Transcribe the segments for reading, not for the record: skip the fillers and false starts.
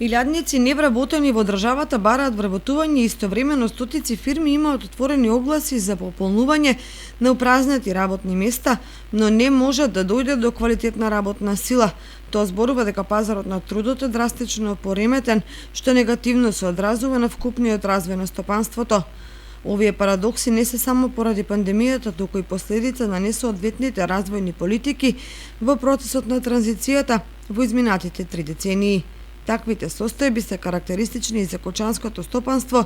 Илјадници невработени во државата бараат вработување и истовремено стотици фирми имаат отворени огласи за пополнување на упразнети работни места, но не можат да дојдат до квалитетна работна сила. Тоа зборува дека пазарот на трудот е драстично пореметен, што негативно се одразува на вкупниот развој на стопанството. Овие парадокси не се само поради пандемијата, туку и последица на несоодветните развојни политики во процесот на транзицијата во изминатите 3 децении. Таквите состојби се карактеристични и за кочанското стопанство,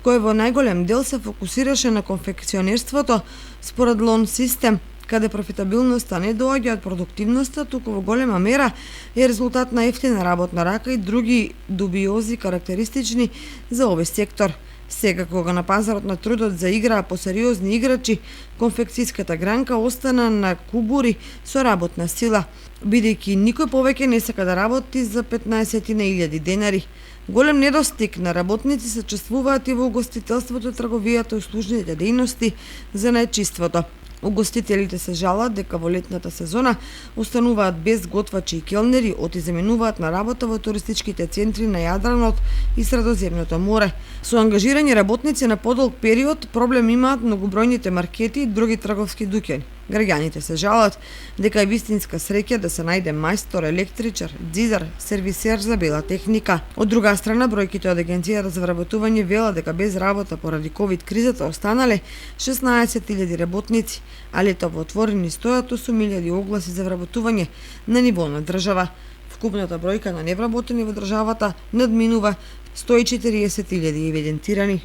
кое во најголем дел се фокусираше на конфекционерството според лон систем, каде профитабилноста не доаѓа од продуктивноста, туку во голема мера е резултат на ефтина работна рака и други дубиози карактеристични за овој сектор. Сега, кога на пазарот на трудот заиграа посериозни играчи, конфекцијската гранка остана на кубури со работна сила, бидејќи никој повеќе не сака да работи за 15.000 денари. Голем недостиг на работници се чувствуваат и во угостителството, трговијата и услужните дејности за најчиството. Угостителите се жалат дека во летната сезона остануваат без готвачи и келнери, оти заменуваат на работа во туристичките центри на Јадранот и Средоземното море. Со ангажирани работници на подолг период проблем имаат многобројните маркети и други трговски дуќани. Граѓаните се жалат дека е вистинска среќа да се најде мајстор, електричар, дзидар, сервисер за бела техника. Од друга страна, бројките од Агенцијата за вработување велат дека без работа поради ковид кризата останале 16.000 работници, а лето во отворени стојат 8.000 огласи за вработување на ниво на држава. Вкупната бројка на невработени во државата надминува 140.000 евидентирани.